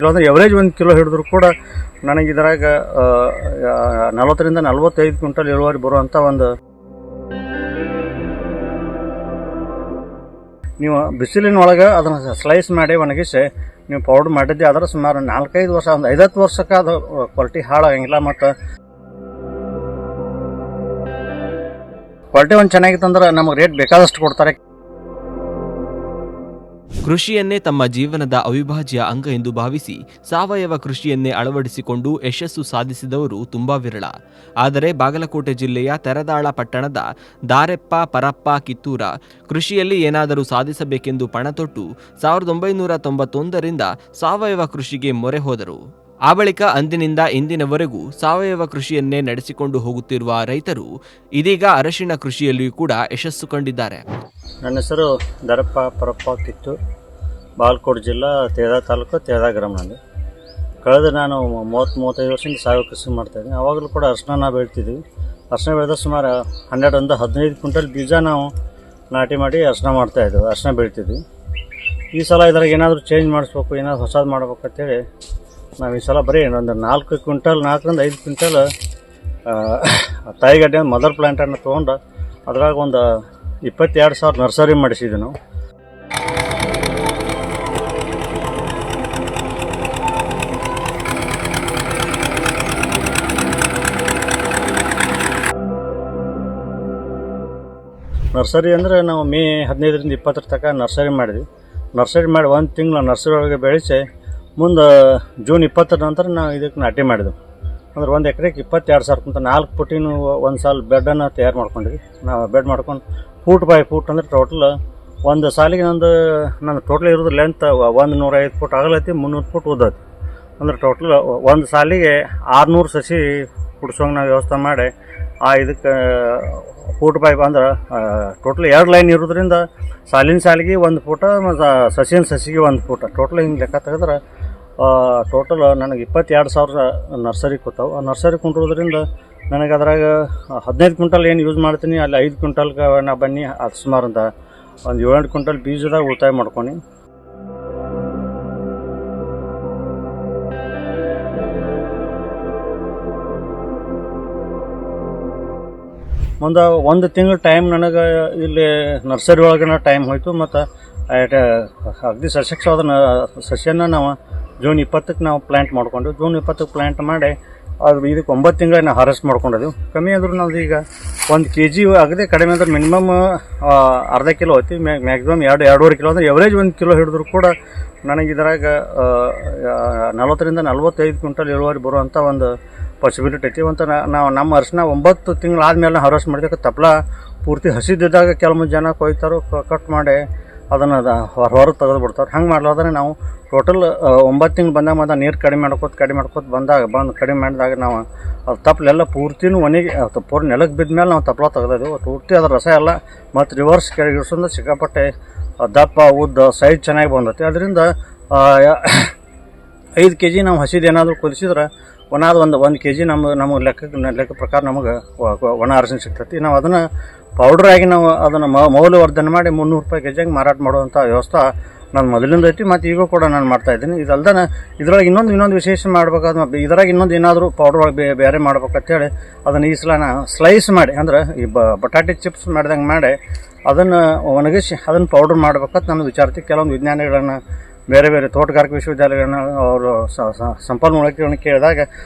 ಇಲ್ಲಾಂದ್ರೆ average 1 kilo ಹಿಡಿದ್ರು ಕೂಡ ನನಗೆ ಇದರಾಗ 40 ರಿಂದ 45 ಕ್ವಿಂಟಲ್ ಇಳುವರಿ ಬರುವಂಥ ಒಂದು ನೀವು ಬಿಸಿಲಿನ ಒಳಗೆ ಅದನ್ನು ಸ್ಲೈಸ್ ಮಾಡಿ ಒಣಗಿಸಿ ನೀವು ಪೌಡ್ರ್ ಮಾಡಿದ್ದೆ ಅದರ ಸುಮಾರು 4-5 ವರ್ಷ ಒಂದು 5-10 ವರ್ಷಕ್ಕೆ ಅದು ಕ್ವಾಲಿಟಿ ಹಾಳಾಗಂಗಿಲ್ಲ. ಮತ್ತು ಕ್ವಾಲಿಟಿ ಒಂದು ಚೆನ್ನಾಗಿತ್ತಂದ್ರೆ ನಮಗೆ ರೇಟ್ ಬೇಕಾದಷ್ಟು ಕೊಡ್ತಾರೆ. ಕೃಷಿಯನ್ನೇ ತಮ್ಮ ಜೀವನದ ಅವಿಭಾಜ್ಯ ಅಂಗ ಎಂದು ಭಾವಿಸಿ ಸಾವಯವ ಕೃಷಿಯನ್ನೇ ಅಳವಡಿಸಿಕೊಂಡು ಯಶಸ್ಸು ಸಾಧಿಸಿದವರು ತುಂಬಾ ವಿರಳ. ಆದರೆ ಬಾಗಲಕೋಟೆ ಜಿಲ್ಲೆಯ ತೆರದಾಳ ಪಟ್ಟಣದ ದಾರೆಪ್ಪ ಪರಪ್ಪ ಕಿತ್ತೂರ ಕೃಷಿಯಲ್ಲಿ ಏನಾದರೂ ಸಾಧಿಸಬೇಕೆಂದು ಪಣತೊಟ್ಟು 1991ರಿಂದ ಸಾವಯವ ಕೃಷಿಗೆ ಮೊರೆ ಹೋದರು. ಆ ಬಳಿಕ ಅಂದಿನಿಂದ ಇಂದಿನವರೆಗೂ ಸಾವಯವ ಕೃಷಿಯನ್ನೇ ನಡೆಸಿಕೊಂಡು ಹೋಗುತ್ತಿರುವ ರೈತರು ಇದೀಗ ಅರಶಿಣ ಕೃಷಿಯಲ್ಲಿಯೂ ಕೂಡ ಯಶಸ್ಸು ಕಂಡಿದ್ದಾರೆ. ನನ್ನ ಹೆಸರು ದಾರೆಪ್ಪ ಪರಪ್ಪ ಕಿತ್ತೂರು, ಬಾಗಲಕೋಟೆ ಜಿಲ್ಲಾ ತೇದಾ ತಾಲೂಕು ತೇದಾ ಗ್ರಾಮದಲ್ಲಿ. ಕಳೆದ ನಾನು 30-35 ವರ್ಷದಿಂದ ಸಾವಯವ ಕೃಷಿ ಮಾಡ್ತಾಯಿದ್ದೀನಿ. ಆವಾಗಲೂ ಕೂಡ ಅರಶಿನ ಬೆಳಿತಿದ್ವಿ. ಅರಶಿನ ಬೆಳೆದ ಸುಮಾರು 12-15 ಕ್ವಿಂಟಲ್ ಬೀಜ ನಾವು ನಾಟಿ ಮಾಡಿ ಅರಶಿನ ಮಾಡ್ತಾಯಿದ್ವಿ, ಅರಶಿನ ಬೆಳಿತಿದ್ವಿ. ಈ ಸಲ ಇದ್ರಾಗ ಏನಾದರೂ ಚೇಂಜ್ ಮಾಡಿಸ್ಬೇಕು, ಏನಾದರೂ ಹೊಸದು ಮಾಡ್ಬೇಕಂತೇಳಿ ನಾವು ಈ ಸಲ ಬರೀ ಒಂದು 4 ಕ್ವಿಂಟಲ್ 4ರಿಂದ 5 ಕ್ವಿಂಟಲ್ ತಾಯಿಗಡ್ಡೆ ಮದರ್ ಪ್ಲ್ಯಾಂಟನ್ನು ತೊಗೊಂಡು ಅದ್ರಾಗ ಒಂದು 22,000 ನರ್ಸರಿ ಮಾಡಿಸಿದ್ವಿ ನಾವು. ನರ್ಸರಿ ಅಂದರೆ ನಾವು ಮೇ 15ರಿಂದ 20 ತನಕ ನರ್ಸರಿ ಮಾಡಿದ್ವಿ. ನರ್ಸರಿ ಮಾಡಿ 1 ತಿಂಗಳು ನರ್ಸರಿ ಒಳಗೆ ಬೆಳೆಸಿ ಮುಂದೆ ಜೂನ್ 20 ನಂತರ ನಾವು ಇದಕ್ಕೆ ನಾಟಿ ಮಾಡಿದೆವು. ಅಂದ್ರೆ 1 ಎಕರೆಗೆ 22,000 ಅಂತ 4 ಫುಟಿನ ಒಂದು ಸಾಲ ಬೆಡ್ಡನ್ನು ತಯಾರು ಮಾಡ್ಕೊಂಡ್ವಿ. ನಾವು ಬೆಡ್ ಮಾಡ್ಕೊಂಡು ಫೂಟ್ ಬೈ ಫೂಟ್ ಅಂದರೆ ಟೋಟಲ್ ಒಂದು ಸಾಲಿಗೆ ನನ್ನ ಟೋಟಲ್ ಇರೋದು ಲೆಂತ್ 105 ಫುಟ್ ಆಗಲೈತಿ, 300 ಫುಟ್ ಉದ್ದೈತಿ. ಅಂದ್ರೆ ಟೋಟಲ್ ಒಂದು ಸಾಲಿಗೆ 600 ಸಸಿ ಹುಡ್ಸೋಂಗೆ ನಾವು ವ್ಯವಸ್ಥೆ ಮಾಡಿ ಇದಕ್ಕೆ ಫೂಟ್ ಬೈ ಅಂದ್ರೆ ಟೋಟಲ್ 2 ಲೈನ್ ಇರೋದ್ರಿಂದ ಸಾಲಿನ ಸಾಲಿಗೆ 1 ಫೂಟ ಮತ್ತು ಸಸಿನ ಸಸಿಗೆ 1 ಫೂಟ ಟೋಟಲ್ ಹಿಂಗೆ ಲೆಕ್ಕ ತೆಗೆದ್ರೆ ಟೋಟಲ್ ನನಗೆ 22,000 ನರ್ಸರಿ ಕೂತಾವೆ. ಆ ನರ್ಸರಿ ಕುಂಟಿರೋದ್ರಿಂದ ನನಗೆ ಅದ್ರಾಗ 15 ಕ್ವಿಂಟಲ್ ಏನು ಯೂಸ್ ಮಾಡ್ತೀನಿ, ಅಲ್ಲಿ 5 ಕ್ವಿಂಟಲ್ಗೆ ನಾ ಬನ್ನಿ ಅದು ಸುಮಾರು ಅಂತ ಒಂದು 7-8 ಕ್ವಿಂಟಲ್ ಬೀಜದಾಗ ಉಳಿತಾಯ ಮಾಡ್ಕೊಂಡು ಮುಂದೆ 1 ತಿಂಗಳ ಟೈಮ್ ನನಗೆ ಇಲ್ಲಿ ನರ್ಸರಿ ಒಳಗೆ ಟೈಮ್ ಹೋಯಿತು. ಮತ್ತು ಅಗದಿ ಸಸ್ಯಕ್ಷವಾದ ಸಸ್ಯನ ನಾವು ಜೂನ್ 20ಕ್ಕೆ ನಾವು ಪ್ಲ್ಯಾಂಟ್ ಮಾಡ್ಕೊಂಡ್ವಿ. ಜೂನ್ 20ಕ್ಕೆ ಪ್ಲ್ಯಾಂಟ್ ಮಾಡಿ ಅದು ಇದಕ್ಕೆ 9 ತಿಂಗಳ ನಾವು ಹಾರೆಸ್ಟ್ ಮಾಡ್ಕೊಂಡಿದ್ದೆವು. ಕಮ್ಮಿ ಆದರೂ ನಾವು ಈಗ 1 kg ಆಗದೆ ಕಡಿಮೆ ಅಂದ್ರೆ ಮಿನಿಮಮ್ ಅರ್ಧ ಕಿಲೋ ಹೋಯ್ತು, ಮ್ಯಾಕ್ಸಿಮಮ್ 2-2.5 ಕಿಲೋ ಅಂದರೆ ಎವರೇಜ್ 1 ಕಿಲೋ ಹಿಡಿದ್ರು ಕೂಡ ನನಗೆ ಇದರಾಗ 40 ರಿಂದ 45 ಕ್ವಿಂಟಲ್ ಇಳುವರಿ ಬರುವಂಥ ಒಂದು ಪಾಸಿಬಿಲಿಟಿ ಐತಿ. ಮತ್ತು ನಾವು ನಮ್ಮ ಅರಶಿನ 9 ತಿಂಗಳು ಆದಮೇಲೆ ಹಾರ್ವೆಸ್ಟ್ ಮಾಡಿದಾಗ ತಪ್ಪಲ ಪೂರ್ತಿ ಹಸಿದಿದ್ದಾಗ ಕೆಲವೊಂದು ಜನ ಕೊಯ್ತಾರೋ ಕಟ್ ಮಾಡಿ ಅದನ್ನು ಹೊರಗೆ ತೆಗೆದು ಬಿಡ್ತಾರೆ. ಹಂಗೆ ಮಾಡ್ಲಾದ್ರೆ ನಾವು ಟೋಟಲ್ 9 ತಿಂಗಳು ಬಂದಾಗ ನೀರು ಕಡಿಮೆ ಮಾಡ್ಕೋತ ಕಡಿಮೆ ಮಾಡಿದಾಗ ನಾವು ಅದು ತಪ್ಪಲೆಲ್ಲ ಪೂರ್ತಿನೂ ಒಣಗಿ ಪೂರ್ತಿ ನೆಲಕ್ಕೆ ಬಿದ್ದ ಮೇಲೆ ನಾವು ತಪ್ಪಲ ತೆಗೆದಿದ್ದೆವು. ಪೂರ್ತಿ ಅದರ ರಸ ಎಲ್ಲ ಮತ್ತು ರಿವರ್ಸ್ ಕೆಳಗಿಡ್ಸೋದು ಸಿಕ್ಕಾಪಟ್ಟೆ ದಪ್ಪ ಉದ್ದ ಸೈಜ್ ಚೆನ್ನಾಗಿ ಬಂದೈತಿ. ಅದರಿಂದ 5 kg ನಾವು ಹಸಿದೇನಾದರೂ ಕುದಿಸಿದ್ರೆ ಒಂದು 1 kg ನಮಗೆ ಲೆಕ್ಕ ಪ್ರಕಾರ ನಮಗೆ ಒಣ ಅರಶಿನ ಸಿಗ್ತೈತಿ. ನಾವು ಅದನ್ನು ಪೌಡ್ರಾಗಿ ನಾವು ಅದನ್ನು ಮೌಲ್ಯವರ್ಧನೆ ಮಾಡಿ 300 ರೂಪಾಯಿ ಕೆಜಿಯಾಗಿ ಮಾರಾಟ ಮಾಡುವಂಥ ವ್ಯವಸ್ಥೆ ನಾನು ಮೊದಲಿಂದ ಐತಿ, ಮತ್ತು ಈಗ ಕೂಡ ನಾನು ಮಾಡ್ತಾಯಿದ್ದೀನಿ. ಇದಲ್ದೇ ಇದ್ರೊಳಗೆ ಇನ್ನೊಂದು ವಿಶೇಷ ಮಾಡಬೇಕಾದ್ರೆ ಇದ್ರಾಗ ಇನ್ನೊಂದು ಏನಾದರೂ ಪೌಡ್ರ್ ಒಳಗೆ ಬೇರೆ ಮಾಡ್ಬೇಕಂತೇಳಿ ಅದನ್ನು ಈ ಸಲ ನಾನು ಸ್ಲೈಸ್ ಮಾಡಿ ಅಂದ್ರೆ ಈ ಬಟಾಟೆ ಚಿಪ್ಸ್ ಮಾಡಿದಂಗೆ ಮಾಡಿ ಅದನ್ನು ಒಣಗಿಸಿ ಅದನ್ನು ಪೌಡ್ರ್ ಮಾಡ್ಬೇಕಂತ ನಾನು ವಿಚಾರತಿ. ಕೆಲವೊಂದು ವಿಜ್ಞಾನಿಗಳನ್ನು ಬೇರೆ ತೋಟಗಾರಿಕೆ ವಿಶ್ವವಿದ್ಯಾಲಯಗಳನ್ನ ಅವರು ಸಂಪನ್ಮೂಲಗಳನ್ನು ಕೇಳಿದಾಗ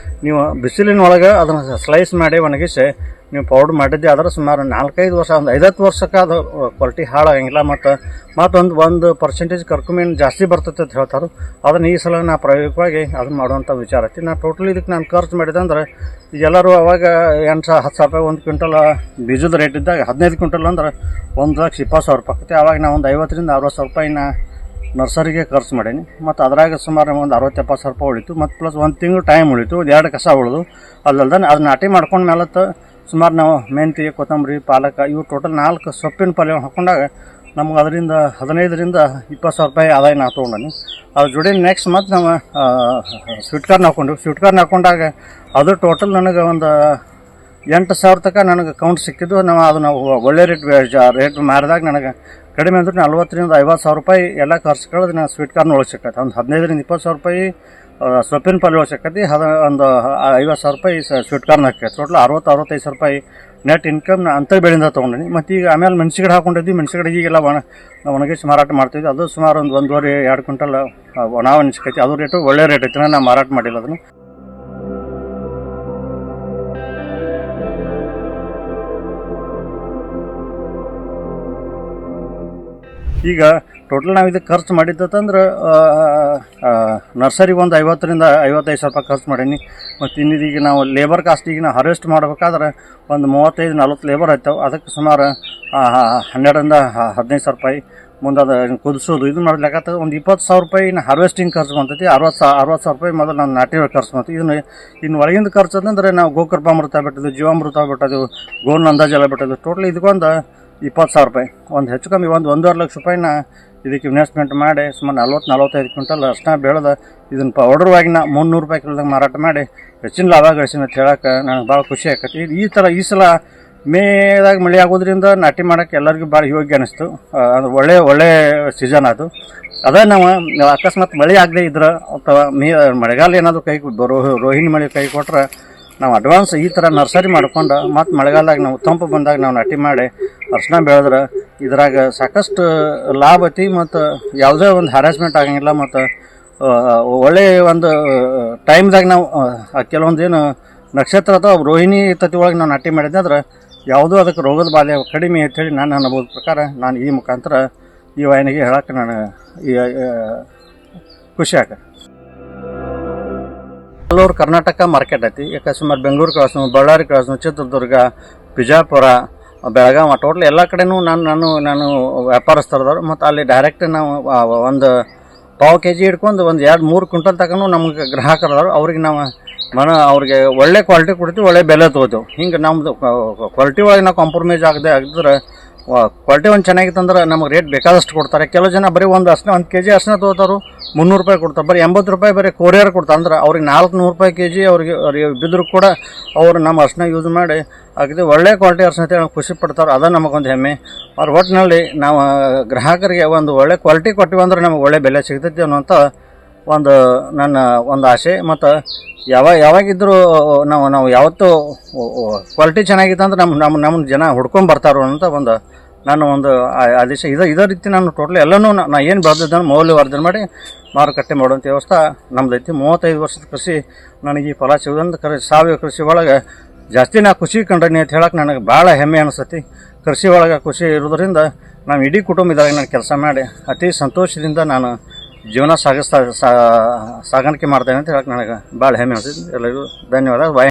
ನೀವು ಬಿಸಿಲಿನ ಒಳಗೆ ಅದನ್ನು ಸ್ಲೈಸ್ ಮಾಡಿ ಒಣಗಿಸಿ ನೀವು ಪೌಡ್ರ್ ಮಾಡಿದ್ದೆ ಅದರ ಸುಮಾರು 4-5 ವರ್ಷ ಒಂದು 5-10 ವರ್ಷಕ್ಕೆ ಅದು ಕ್ವಾಲಿಟಿ ಹಾಳಾಗಂಗಿಲ್ಲ. ಒಂದು ಪರ್ಸೆಂಟೇಜ್ ಕರ್ಕುಮೀನು ಜಾಸ್ತಿ ಬರ್ತೈತೆ ಅಂತ ಹೇಳ್ತಾರೆ. ಅದನ್ನು ಈ ಸಲ ನಾ ಪ್ರಾಯೋಗಿಕವಾಗಿ ಅದನ್ನು ಮಾಡುವಂಥ ವಿಚಾರ ಐತಿ. ನಾನು ಟೋಟಲ್ ಇದಕ್ಕೆ ನಾನು ಖರ್ಚು ಮಾಡಿದೆ ಅಂದ್ರೆ ಎಲ್ಲರೂ ಅವಾಗ 8,000-10,000 ರೂಪಾಯಿ 1 ಕ್ವಿಂಟಲ್ ಬೀಜದ ರೇಟ್ ಇದ್ದಾಗ 15 ಕ್ವಿಂಟಲ್ ಅಂದ್ರೆ 1,20,000 ರೂಪಾಯಿ ಆಗುತ್ತೆ. ಆವಾಗ ನಾವು ಒಂದು 50,000 ರಿಂದ 60,000 ರೂಪಾಯಿನ ನರ್ಸರಿಗೆ ಖರ್ಚು ಮಾಡೀನಿ. ಮತ್ತು ಅದ್ರಾಗ ಸುಮಾರು ಒಂದು 60-70,000 ರೂಪಾಯಿ ಉಳಿತು. ಮತ್ತು ಪ್ಲಸ್ 1 ತಿಂಗಳು ಟೈಮ್ ಉಳಿತು, 2 ಕಸ ಉಳಿದು. ಅಲ್ಲದೆ ಅದು ನಾಟಿ ಮಾಡ್ಕೊಂಡು ಮೇಲೆ ಸುಮಾರು ನಾವು ಮೆಂತ್ಯ, ಕೊತ್ತಂಬರಿ, ಪಾಲಕ ಇವು ಟೋಟಲ್ 4 ಸೊಪ್ಪಿನ ಪಲ್ಯ ಹಾಕೊಂಡಾಗ ನಮ್ಗೆ ಅದರಿಂದ 15,000 ರಿಂದ 20,000 ರೂಪಾಯಿ ಆದಾಯ ನಾವು ತೊಗೊಂಡೀನಿ. ಅದ್ರ ಜೋಡಿ ನೆಕ್ಸ್ಟ್ ಮತ್ತು ನಾವು ಸ್ವೀಟ್ ಕಾರ್ನ್ ಹಾಕೊಂಡ್ವಿ. ಸ್ವೀಟ್ ಕಾರ್ನ್ ಹಾಕೊಂಡಾಗ ಅದು ಟೋಟಲ್ ನನಗೆ ಒಂದು 8,000 ತನಕ ನನಗೆ ಕೌಂಟ್ ಸಿಕ್ಕಿದ್ದು. ನಾವು ಒಳ್ಳೆ ರೇಟ್ ಮಾರಿದಾಗ ನನಗೆ ಕಡಿಮೆ ಅಂದ್ರೆ 40,000 ರಿಂದ 50,000 ರೂಪಾಯಿ ಎಲ್ಲ ಖರ್ಚು ಕಳೆದು ನಾನು ಸ್ವೀಟ್ ಕಾರ್ನ್ ಒಳಗೆ ಸಿಕ್ಕೈತೆ. ಒಂದು 15,000 ರಿಂದ 20,000 ರೂಪಾಯಿ ಸೊಪ್ಪಿನ ಪಲ್ಯ ಸಿಕ್ಕತಿ ಅದು ಒಂದು 50,000 ರೂಪಾಯಿ ಸ್ವೀಟ್ ಕಾರ್ನ್ ಹಾಕೈತಿ. ಟೋಟಲ್ 60-65 ಸಾವಿರ ರೂಪಾಯಿ ನೆಟ್ ಇನ್ಕಮ್ ಅಂಥ ಬೆಳೆಯಿಂದ ತೊಗೊಂಡಿನಿ. ಮತ್ತು ಈಗ ಆಮೇಲೆ ಮೆಣಸಿನ ಗಿಡ ಹಾಕೊಂಡಿದ್ವಿ. ಮೆಣಸಿನ ಗಿಡ ಈಗೆಲ್ಲ ಒಣಗಿಸಿ ಮಾರಾಟ ಮಾಡ್ತಿದ್ವಿ. ಅದು ಸುಮಾರು 1.5-2 ಕ್ವಿಂಟಲ್ ಒಣ ಮೆಣಸಿಕೈತಿ. ಅದು ರೇಟು ಒಳ್ಳೆ ರೇಟ್ ಐತಿ. ನಾನು ಮಾರಾಟ ಮಾಡಿಲ್ಲ ಅದನ್ನು. ಈಗ ಟೋಟಲ್ ನಾವು ಇದಕ್ಕೆ ಖರ್ಚು ಮಾಡಿದ್ದಂದ್ರೆ ನರ್ಸರಿಗೆ ಒಂದು 50,000-55,000 ರೂಪಾಯಿ ಖರ್ಚು ಮಾಡೀನಿ. ಮತ್ತು ಇನ್ನಿದೀಗ ನಾವು ಲೇಬರ್ ಕಾಸ್ಟ್ ಈಗ ನಾವು ಹಾರ್ವೆಸ್ಟ್ ಮಾಡ್ಬೇಕಾದ್ರೆ ಒಂದು 35-40 ಲೇಬರ್ ಆಯ್ತಾವೆ. ಅದಕ್ಕೆ ಸುಮಾರು 12,000-15,000 ರೂಪಾಯಿ. ಮುಂದೆ ಅದು ಕುದಿಸೋದು ಇದು ಮಾಡ್ಲಿಕ್ಕೆ ಒಂದು 20,000 ರೂಪಾಯಿ ಹಾರ್ವೆಸ್ಟಿಂಗ್ ಖರ್ಚು ಬಂತೈತಿ. 60,000 ರೂಪಾಯಿ ಮೊದಲು ನಾನು ನಾಟಿ ಖರ್ಚು ಬಂತು. ಇನ್ನು ಒಳಗಿಂದ ಖರ್ಚು ಅಂತಂದ್ರೆ ನಾವು ಗೋಕೃಪಾಮೃತ ಬಿಟ್ಟದ್ದು, ಜೀವಾಮೃತ ಬಿಟ್ಟದು, ಗೋನ್ ಅಂದಾಜೆಲ್ಲ ಬಿಟ್ಟದು. ಟೋಟಲ್ ಇದಕ್ಕೊಂದು 20,000 ರೂಪಾಯಿ. ಒಂದು ಹೆಚ್ಚು ಕಮ್ಮಿ 1.5 ಲಕ್ಷ ರೂಪಾಯಿನ ಇದಕ್ಕೆ ಇನ್ವೆಸ್ಟ್ಮೆಂಟ್ ಮಾಡಿ ಸುಮಾರು 40-45 ಕ್ವಿಂಟಲ್ ಅರ್ಶಿನ ಬೆಳೆದ ಇದನ್ನು ಪೌಡರ್ವಾಗಿ ನಾ 300 ರೂಪಾಯಿ ಕಿಲೋದಾಗ ಮಾರಾಟ ಮಾಡಿ ಹೆಚ್ಚಿನ ಲಾಭ ಗಳಿಸಿನ ಅಂತ ಹೇಳಕ್ಕೆ ನನಗೆ ಭಾಳ ಖುಷಿ ಆಕತಿ. ಈ ಸಲ ಮೇದಾಗ ಮಳೆ ಆಗೋದ್ರಿಂದ ನಾಟಿ ಮಾಡೋಕ್ಕೆ ಎಲ್ಲರಿಗೂ ಭಾಳ ಯೋಗ್ಯ ಅನ್ನಿಸ್ತು. ಅದು ಒಳ್ಳೆ ಸೀಸನ್ ಅದು. ಅದೇ ನಾವು ಅಕಸ್ಮಾತ್ ಮಳೆ ಆಗದೆ ಇದ್ರೆ ಅಥವಾ ಮಳೆಗಾಲ ಏನಾದರೂ ರೋಹಿಣಿ ಮಳೆ ಕೈ ಕೊಟ್ರೆ ನಾವು ಅಡ್ವಾನ್ಸ್ ಈ ಥರ ನರ್ಸರಿ ಮಾಡ್ಕೊಂಡು ಮತ್ತು ಮಳೆಗಾಲದಾಗ ನಾವು ತಂಪು ಬಂದಾಗ ನಾವು ನಾಟಿ ಮಾಡಿ ಅರ್ಶಿನ ಬೆಳೆದ್ರೆ ಇದ್ರಾಗ ಸಾಕಷ್ಟು ಲಾಭ ಐತಿ. ಮತ್ತು ಯಾವುದೇ ಒಂದು ಹ್ಯಾರಾಸ್ಮೆಂಟ್ ಆಗಂಗಿಲ್ಲ. ಮತ್ತು ಒಳ್ಳೆಯ ಒಂದು ಟೈಮ್ದಾಗ ನಾವು ಕೆಲವೊಂದು ಏನು ನಕ್ಷತ್ರ ಅಥವಾ ರೋಹಿಣಿ ತತ್ತಿ ಒಳಗೆ ನಾವು ನಾಟಿ ಮಾಡಿದ್ದೆ ಅಂದ್ರೆ ಯಾವುದೂ ಅದಕ್ಕೆ ರೋಗದ ಬಾಧೆ ಕಡಿಮೆ ಅಂತೇಳಿ ನಾನು ಅನ್ಬೋದು ಪ್ರಕಾರ ನಾನು ಈ ಮುಖಾಂತರ ಈ ವಾಹಿನಿಗೆ ಹೇಳಕ್ಕೆ ನಾನು ಖುಷಿ ಆಗ. ಎಲ್ಲೂರು ಕರ್ನಾಟಕ ಮಾರ್ಕೆಟ್ ಐತಿ. ಯಾಕೆ ಸುಮಾರು ಬೆಂಗಳೂರು ಕ್ರಾಸ್ನು, ಬಳ್ಳಾರಿ ಕ್ರಾಸ್ನು, ಚಿತ್ರದುರ್ಗ, ಬಿಜಾಪುರ, ಬೆಳಗಾವಿ ಟೋಟಲ್ ಎಲ್ಲ ಕಡೆನೂ ನಾನು ವ್ಯಾಪಾರಸ್ಥರದವ್ರು. ಮತ್ತು ಅಲ್ಲಿ ಡೈರೆಕ್ಟ್ ನಾವು ಒಂದು ಪಾವು ಕೆಜಿ ಹಿಡ್ಕೊಂಡು ಒಂದು 2-3 ಕ್ವಿಂಟಲ್ ತನಕ ನಮ್ಗೆ ಗ್ರಾಹಕರದವ್ರು. ಅವ್ರಿಗೆ ನಾವು ಅವ್ರಿಗೆ ಒಳ್ಳೆ ಕ್ವಾಲಿಟಿ ಕೊಡ್ತೀವಿ, ಒಳ್ಳೆ ಬೆಲೆ ತೊಗೋತೀವಿ. ಹಿಂಗೆ ನಮ್ಮದು ಕ್ವಾಲಿಟಿ ಒಳಗೆ ನಾವು ಕಾಂಪ್ರಮೈಸ್ ಆಗಿದ್ರೆ ಕ್ವಾಲಿಟಿ ಒಂದು ಚೆನ್ನಾಗಿತ್ತಂದ್ರೆ ನಮಗೆ ರೇಟ್ ಬೇಕಾದಷ್ಟು ಕೊಡ್ತಾರೆ. ಕೆಲವು ಜನ ಬರೀ ಒಂದು ಕೆಜಿ ಅರ್ಶಿನ ತೊಗೋತಾರು 300 ರೂಪಾಯಿ ಕೊಡ್ತಾರೆ. ಬರೀ 80 ರೂಪಾಯಿ ಬರೀ ಕೊರಿಯರ್ ಕೊಡ್ತಾರೆ. ಅಂದ್ರೆ ಅವ್ರಿಗೆ 400 ರೂಪಾಯಿ ಕೆಜಿ ಅವ್ರಿಗೆ ಬಿದ್ದರೂ ಕೂಡ ಅವರು ನಮ್ಮ ಅರ್ಶಿನ ಯೂಸ್ ಮಾಡಿ ಅಗದಿ ಒಳ್ಳೆ ಕ್ವಾಲಿಟಿ ಅರ್ಶಿನ ಅಂತ ಖುಷಿ ಪಡ್ತಾರೆ. ಅದು ನಮಗೊಂದು ಹೆಮ್ಮೆ. ಅವ್ರ ಒಟ್ಟಿನಲ್ಲಿ ನಾವು ಗ್ರಾಹಕರಿಗೆ ಒಂದು ಒಳ್ಳೆ ಕ್ವಾಲಿಟಿ ಕೊಟ್ಟಿವಿ ಅಂದ್ರೆ ನಮಗೆ ಒಳ್ಳೆ ಬೆಲೆ ಸಿಗ್ತೈತಿ ಅನ್ನೋಂಥ ನನ್ನ ಆಸೆ. ಮತ್ತು ಯಾವಾಗಿದ್ದರೂ ನಾವು ಯಾವತ್ತೂ ಕ್ವಾಲಿಟಿ ಚೆನ್ನಾಗಿತ್ತು ಅಂದ್ರೆ ನಮ್ಮ ಜನ ಹುಡ್ಕೊಂಡು ಬರ್ತಾರೋ ಅಂತ ನಾನು ಒಂದು ಆದೇಶ. ಇದೇ ರೀತಿ ನಾನು ಟೋಟಲ್ ಎಲ್ಲನೂ ನಾನು ಏನು ಬೆಳೆದಿದ್ದನ್ನು ಮೌಲ್ಯವರ್ಧನೆ ಮಾಡಿ ಮಾರುಕಟ್ಟೆ ಮಾಡುವಂಥ ವ್ಯವಸ್ಥೆ ನಮ್ದೈತಿ. 35 ವರ್ಷದ ಕೃಷಿ ನನಗೆ ಈ ಫಲ ಸಿಗೋದಂತ ಸಾವಯವ ಕೃಷಿ ಒಳಗೆ ಜಾಸ್ತಿ ನಾ ಖುಷಿ ಕಂಡನಿ ಅಂತ ಹೇಳಕ್ಕೆ ನನಗೆ ಭಾಳ ಹೆಮ್ಮೆ ಅನಿಸ್ತೈತಿ. ಕೃಷಿ ಒಳಗೆ ಖುಷಿ ಇರೋದ್ರಿಂದ ನಾವು ಇಡೀ ಕುಟುಂಬದಾಗ ನಾನು ಕೆಲಸ ಮಾಡಿ ಅತಿ ಸಂತೋಷದಿಂದ ನಾನು ಜೀವನ ಸಾಗಾಣಿಕೆ ಮಾಡ್ತೇನೆ ಅಂತ ಹೇಳಕ್ಕೆ ನನಗೆ ಭಾಳ ಹೆಮ್ಮೆ ಅನಿಸ್ತೈತಿ. ಎಲ್ಲರಿಗೂ ಧನ್ಯವಾದ.